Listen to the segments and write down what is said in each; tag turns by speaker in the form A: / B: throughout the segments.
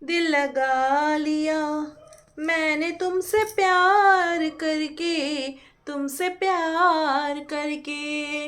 A: दिल लगा लिया मैंने तुमसे प्यार करके, तुमसे प्यार करके।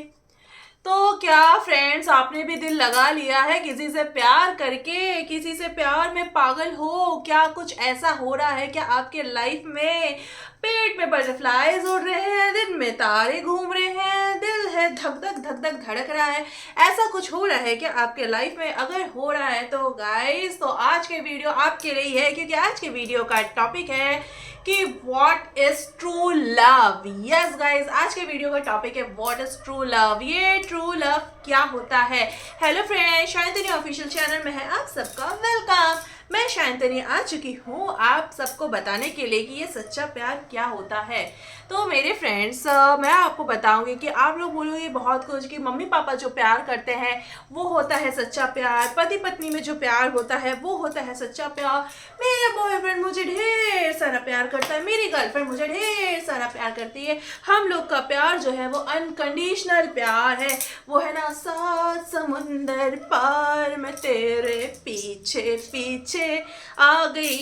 A: तो क्या फ्रेंड्स, आपने भी दिल लगा लिया है किसी से प्यार करके? किसी से प्यार में पागल हो क्या? कुछ ऐसा हो रहा है क्या आपके लाइफ में? पेट में बटरफ्लाईज उड़ रहे हैं, दिन में तारे घूम रहे हैं, दिल है धक धक धक धक धड़क रहा है। ऐसा कुछ हो रहा है क्या आपके लाइफ में? अगर हो रहा है तो गाइस, तो आज के वीडियो आपके लिए है, क्योंकि आज के वीडियो का टॉपिक है कि what is true love. Yes guys, आज के वीडियो का टॉपिक है व्हाट इज ट्रू लव। ये ट्रू लव क्या होता है? हेलो फ्रेंड्स, शांतनी ऑफिशियल चैनल में है आप सबका वेलकम। मैं शांतनी आ चुकी हूँ आप सबको बताने के लिए कि ये सच्चा प्यार क्या होता है। तो मेरे फ्रेंड्स, मैं आपको बताऊंगी कि आप लोग बोलोगे बहुत कुछ कि मम्मी पापा जो प्यार करते हैं वो होता है सच्चा प्यार, पति पत्नी में जो प्यार होता है वो होता है सच्चा प्यार, मेरा बॉयफ्रेंड मुझे ढेर सारा प्यार करता है, मेरी गर्लफ्रेंड मुझे ढेर सारा प्यार करती है, हम लोग का प्यार जो है वो अनकंडीशनल प्यार है, वो है ना सात समुंदर पार मैं तेरे पीछे पीछे आ गई।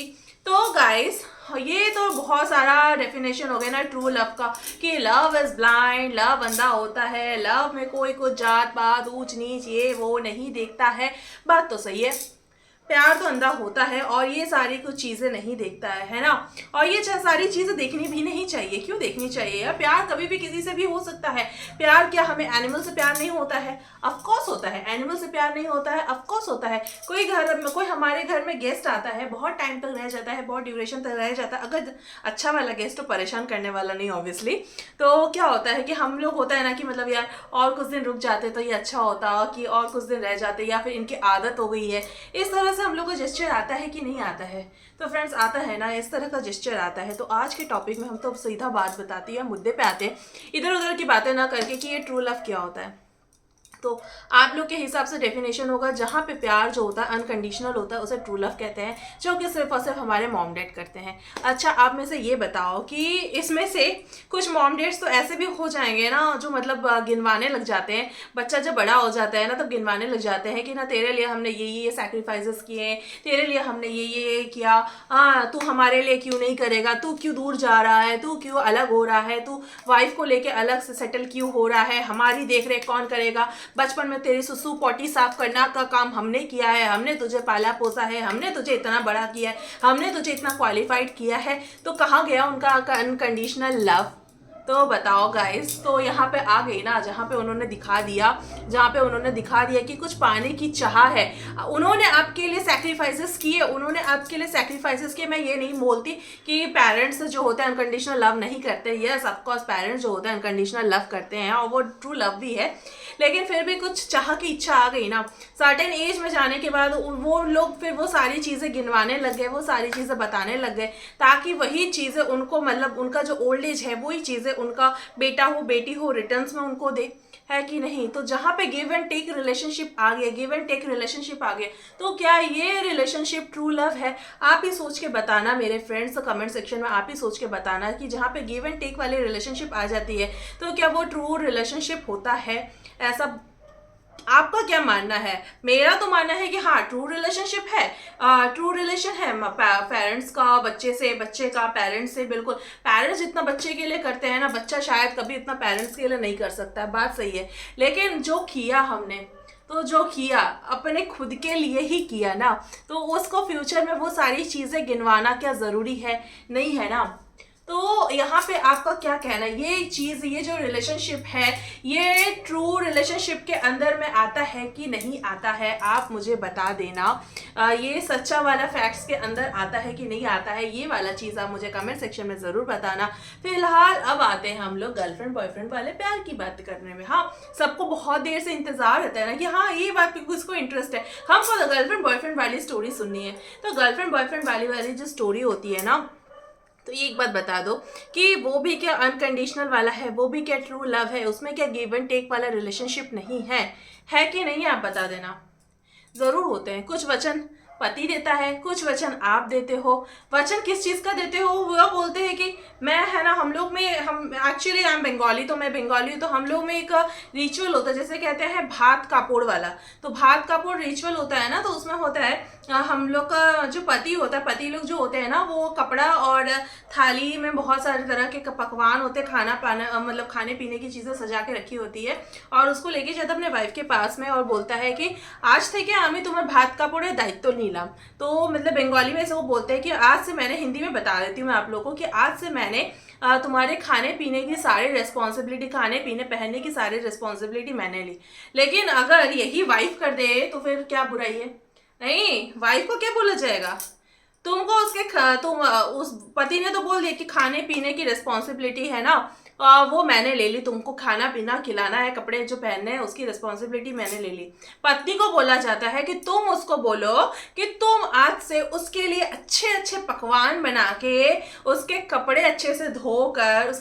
A: तो गाइस, ये तो बहुत सारा डेफिनेशन हो गया ना ट्रू लव का, कि लव इज ब्लाइंड, लव अंधा होता है, लव में कोई कुछ जात पात ऊंच नीच ये वो नहीं देखता है। बात तो सही है, प्यार तो अंधा होता है और ये सारी कुछ चीज़ें नहीं देखता है ना। और ये सारी चीज़ें देखनी भी नहीं चाहिए। क्यों देखनी चाहिए यार? प्यार कभी भी किसी से भी हो सकता है। प्यार क्या हमें एनिमल से प्यार नहीं होता है? ऑफकोर्स होता है। एनिमल से प्यार नहीं होता है? ऑफकोर्स होता है। कोई हमारे घर में गेस्ट आता है, बहुत टाइम तक रह जाता है, बहुत ड्यूरेशन तक रह जाता है, अगर अच्छा वाला गेस्ट तो परेशान करने वाला नहीं ऑब्वियसली, तो क्या होता है कि हम लोग होता है ना कि मतलब यार और कुछ दिन रुक जाते तो ये अच्छा होता, कि और कुछ दिन रह जाते, या फिर इनकी आदत हो गई है। इस तरह से हम लोग को जेस्चर आता है कि नहीं आता है? तो फ्रेंड्स, आता है ना, इस तरह का जेस्चर आता है। तो आज के टॉपिक में हम तो सीधा बात बताते हैं, मुद्दे पे आते हैं, इधर उधर की बातें ना करके कि ये ट्रू लव क्या होता है। तो आप लोग के हिसाब से डेफिनेशन होगा, जहाँ पे प्यार जो होता है अनकंडीशनल होता है उसे ट्रू लव कहते हैं, जो कि सिर्फ और सिर्फ हमारे मॉम डैड करते हैं। अच्छा, आप में से ये बताओ कि इसमें से कुछ मॉम डैड्स तो ऐसे भी हो जाएंगे ना जो मतलब गिनवाने लग जाते हैं। बच्चा जब बड़ा हो जाता है ना तब गिनवाने लग जाते हैं कि ना तेरे लिए हमने ये सैक्रिफाइसेस किए, तेरे लिए हमने ये किया, हाँ तू हमारे लिए क्यों नहीं करेगा, तू क्यों दूर जा रहा है, तू क्यों अलग हो रहा है, तू वाइफ को लेके अलग से सेटल क्यों हो रहा है, हमारी देख रेख कौन करेगा, बचपन में तेरी सुसु पोटी साफ करना का काम हमने किया है, हमने तुझे पाला पोसा है, हमने तुझे इतना बड़ा किया है, हमने तुझे इतना क्वालिफाइड किया है, तो कहाँ गया उनका अनकंडीशनल लव? तो बताओ गाइस, तो यहाँ पे आ गई ना, जहाँ पे उन्होंने दिखा दिया, जहाँ पे उन्होंने दिखा दिया कि कुछ पाने की चाह है। उन्होंने आपके लिए सैक्रिफाइसेस किए, उन्होंने आपके लिए सैक्रिफाइसेस किए। मैं ये नहीं बोलती कि पेरेंट्स जो होते हैं अनकंडीशनल लव नहीं करते। यस, ऑफकोर्स पेरेंट्स जो होते हैं अनकंडीशनल लव करते हैं और वो ट्रू लव भी है, लेकिन फिर भी कुछ चाह की इच्छा आ गई ना सर्टेन एज में जाने के बाद, वो लोग फिर वो सारी चीज़ें गिनवाने लग गए, वो सारी चीज़ें बताने लग गए, ताकि वही चीज़ें उनको मतलब उनका जो ओल्ड एज है वही चीज़ें उनका बेटा हो बेटी हो रिटर्न्स में उनको दे, है कि नहीं? तो जहाँ पे गिव एंड टेक रिलेशनशिप आ गया, गिव एंड टेक रिलेशनशिप आ गया, तो क्या ये रिलेशनशिप ट्रू लव है? आप ही सोच के बताना मेरे फ्रेंड्स, कमेंट सेक्शन में आप ही सोच के बताना कि जहाँ पे गिव एंड टेक वाली रिलेशनशिप आ जाती है तो क्या वो ट्रू रिलेशनशिप होता है? ऐसा आपका क्या मानना है? मेरा तो मानना है कि हाँ, ट्रू रिलेशनशिप है, ट्रू रिलेशन है पेरेंट्स का बच्चे से, बच्चे का पेरेंट्स से। बिल्कुल, पेरेंट्स जितना बच्चे के लिए करते हैं ना, बच्चा शायद कभी इतना पेरेंट्स के लिए नहीं कर सकता है, बात सही है। लेकिन जो किया हमने, तो जो किया अपने खुद के लिए ही किया ना, तो उसको फ्यूचर में वो सारी चीज़ें गिनवाना क्या ज़रूरी है? नहीं है ना। तो यहाँ पे आपका क्या कहना है? ये चीज़, ये जो रिलेशनशिप है, ये ट्रू रिलेशनशिप के अंदर में आता है कि नहीं आता है? आप मुझे बता देना। ये सच्चा वाला फैक्ट्स के अंदर आता है कि नहीं आता है? ये वाला चीज़ आप मुझे कमेंट सेक्शन में ज़रूर बताना। फिलहाल अब आते हैं हम लोग गर्लफ्रेंड बॉयफ्रेंड वाले प्यार की बात करने में। हाँ, सबको बहुत देर से इंतजार रहता है ना कि हाँ ये बात पे किसको इंटरेस्ट है, हमको तो गर्लफ्रेंड बॉयफ्रेंड वाली स्टोरी सुननी है। तो गर्लफ्रेंड बॉयफ्रेंड वाली जो स्टोरी होती है ना, तो एक बात बता दो कि वो भी क्या अनकंडीशनल वाला है, वो भी क्या ट्रू लव है, उसमें क्या गिव एंड टेक वाला रिलेशनशिप नहीं है? है कि नहीं? आप बता देना। ज़रूर होते हैं कुछ वचन, पति देता है, कुछ वचन आप देते हो। वचन किस चीज़ का देते हो? वो बोलते हैं कि मैं, है ना, हम लोग में, हम एक्चुअली आई एम बंगाली, तो मैं बंगाली हूँ, तो हम लोग में एक रिचुअल होता है, जैसे कहते हैं भात कापोड़ वाला। तो भात कापोड़ रिचुअल होता है ना, तो उसमें होता है हम लोग का जो पति होता है, पति लोग जो होते हैं ना, वो कपड़ा और थाली में बहुत सारे तरह के पकवान होते हैं, खाना पाना मतलब खाने पीने की चीज़ें सजा के रखी होती है, और उसको लेके जाता अपने वाइफ के पास में और बोलता है कि आज थे क्या हमें तुम्हारे भात कापोड़े दायित्व नीलाम। तो मतलब बंगाली में से वो बोलते हैं कि आज से मैंने, हिंदी में बता देती हूँ मैं आप लोगों को, कि आज से मैंने तुम्हारे खाने पीने की सारी रिस्पॉन्सिबिलिटी, खाने पीने पहनने की सारी रिस्पॉन्सिबिलिटी मैंने ली। लेकिन अगर यही वाइफ कर दे तो फिर क्या बुराई है? नहीं, वाइफ को क्या बोला जाएगा? तुमको तुम उस पति ने तो बोल दिया कि खाने पीने की रिस्पॉन्सिबिलिटी है ना, वो मैंने ले ली, तुमको खाना पीना खिलाना है, कपड़े जो पहनने हैं उसकी रिस्पॉन्सिबिलिटी मैंने ले ली। पत्नी को बोला जाता है कि तुम उसको बोलो कि तुम आज से उसके लिए अच्छे अच्छे पकवान बना के, उसके कपड़े अच्छे से धोकर,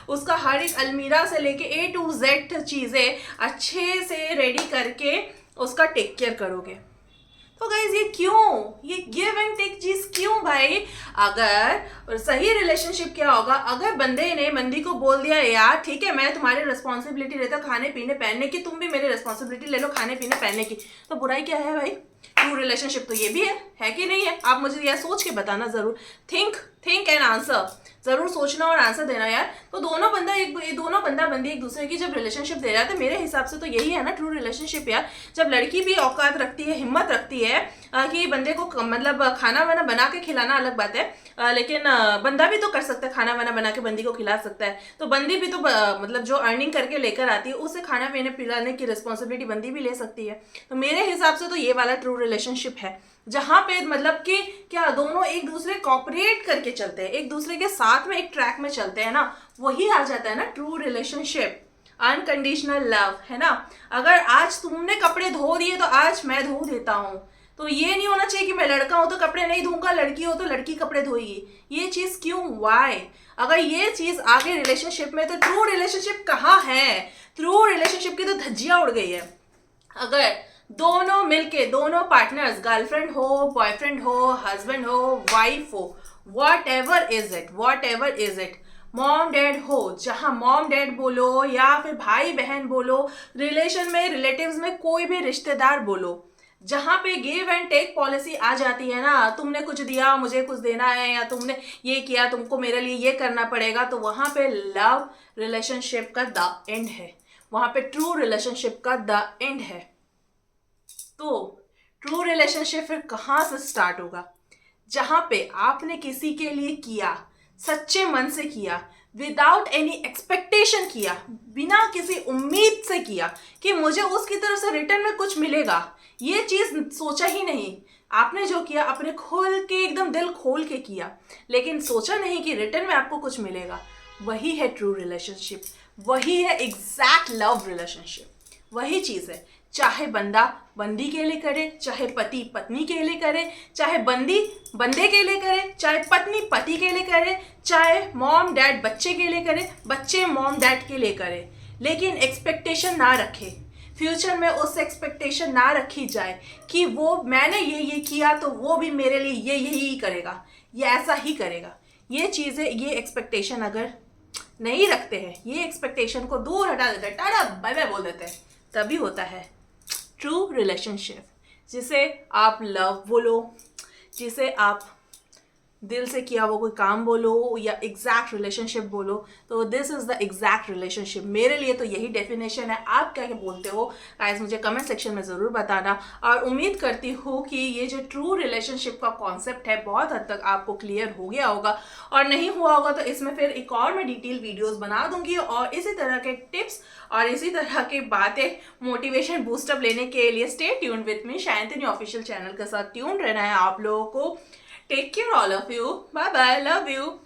A: उसका हर एक अलमीरा से लेके A to Z चीज़ें अच्छे से रेडी करके उसका टेक केयर करोगे। तो गाइज ये क्यों, ये गिव एंड टेक चीज क्यों भाई? अगर सही रिलेशनशिप क्या होगा, अगर बंदे ने बंदी को बोल दिया यार ठीक है मैं तुम्हारी रिस्पॉन्सिबिलिटी लेता हूँ खाने पीने पहनने की, तुम भी मेरी रिस्पॉन्सिबिलिटी ले लो खाने पीने पहनने की, तो बुराई क्या है भाई? ट्रू रिलेशनशिप तो ये भी है कि नहीं है? आप मुझे यह सोच के बताना जरूर। थिंक एंड आंसर, जरूर सोचना और आंसर देना यार। तो दोनों बंदा बंदी एक दूसरे की जब रिलेशनशिप दे रहा है, तो मेरे हिसाब से तो यही है ना ट्रू रिलेशनशिप यार। जब लड़की भी औकात रखती है, हिम्मत रखती है कि बंदे को मतलब खाना वाना बना के खिलाना अलग बात है, लेकिन बंदा भी तो कर सकता है, खाना वाना बना के बंदी को खिला सकता है। तो बंदी भी तो मतलब जो अर्निंग करके लेकर आती है उसे खाना पीने पिलाने की रिस्पॉन्सिबिलिटी बंदी भी ले सकती है। तो मेरे हिसाब से तो ये वाला ट्रू रिलेशनशिप है, जहां पे मतलब कि क्या दोनों एक दूसरे कॉपरेट करके चलते हैं, एक दूसरे के साथ में एक ट्रैक में चलते हैं ना, वही आ जाता है ना ट्रू रिलेशनशिप। अनकंडीशनल लव है ना। अगर आज तुमने कपड़े धो दिए तो आज मैं धो देता हूँ, तो ये नहीं होना चाहिए कि मैं लड़का हूं तो कपड़े नहीं धोऊंगा, लड़की हो तो लड़की कपड़े धोएगी। ये चीज क्यों, वाई? अगर ये चीज आगे रिलेशनशिप में, तो ट्रू रिलेशनशिप कहाँ है? ट्रू रिलेशनशिप की तो धज्जियां उड़ गई है। अगर दोनों मिलके, दोनों पार्टनर्स, गर्लफ्रेंड हो, बॉयफ्रेंड हो, हस्बैंड हो, वाइफ हो, what ever is it, mom dad हो, जहां मॉम डैड बोलो या फिर भाई बहन बोलो, रिलेशन में, रिलेटिव्स में कोई भी रिश्तेदार बोलो, जहां पे गिव एंड टेक पॉलिसी आ जाती है ना, तुमने कुछ दिया मुझे कुछ देना है, या तुमने ये किया तुमको मेरे लिए ये करना पड़ेगा, तो वहां पे लव रिलेशनशिप का द एंड है, वहां पे ट्रू रिलेशनशिप का द एंड है। तो ट्रू रिलेशनशिप फिर कहाँ से स्टार्ट होगा? जहां पे आपने किसी के लिए किया, सच्चे मन से किया, विदाउट एनी एक्सपेक्टेशन किया, बिना किसी उम्मीद से किया कि मुझे उसकी तरफ से रिटर्न में कुछ मिलेगा, ये चीज सोचा ही नहीं। आपने जो किया अपने खोल के, एकदम दिल खोल के किया, लेकिन सोचा नहीं कि रिटर्न में आपको कुछ मिलेगा। वही है ट्रू रिलेशनशिप, वही है एग्जैक्ट लव रिलेशनशिप, वही चीज है। चाहे बंदा बंदी के लिए करे, चाहे पति पत्नी के लिए करे, चाहे बंदी बंदे के लिए करे, चाहे पत्नी पति के लिए करे, चाहे मॉम डैड बच्चे के लिए करे, बच्चे मॉम डैड के लिए करे, लेकिन एक्सपेक्टेशन ना रखे। फ्यूचर में उस एक्सपेक्टेशन ना रखी जाए कि वो मैंने ये किया तो वो भी मेरे लिए यही करेगा, ये ऐसा ही करेगा। ये चीज़ें, ये एक्सपेक्टेशन अगर नहीं रखते हैं, ये एक्सपेक्टेशन को दूर हटा देते हैं, टाटा बाय बाय बोल देते हैं, तभी होता है ट्रू रिलेशनशिप, जिसे आप लव बोलो, जिसे आप दिल से किया वो कोई काम बोलो, या एग्जैक्ट रिलेशनशिप बोलो। तो this is the exact relationship, मेरे लिए तो यही डेफिनेशन है। आप क्या क्या बोलते हो गाइस, मुझे कमेंट सेक्शन में ज़रूर बताना। और उम्मीद करती हूँ कि ये जो ट्रू रिलेशनशिप का कॉन्सेप्ट है बहुत हद तक आपको क्लियर हो गया होगा, और नहीं हुआ होगा तो इसमें फिर एक और मैं डिटेल वीडियोज़ बना दूंगी, और इसी तरह के टिप्स और इसी तरह की बातें, मोटिवेशन बूस्टअप लेने के लिए stay tuned with me, Shayantini official channel के साथ ट्यून रहना है आप लोगों को। Take care all of you. Bye bye. Love you.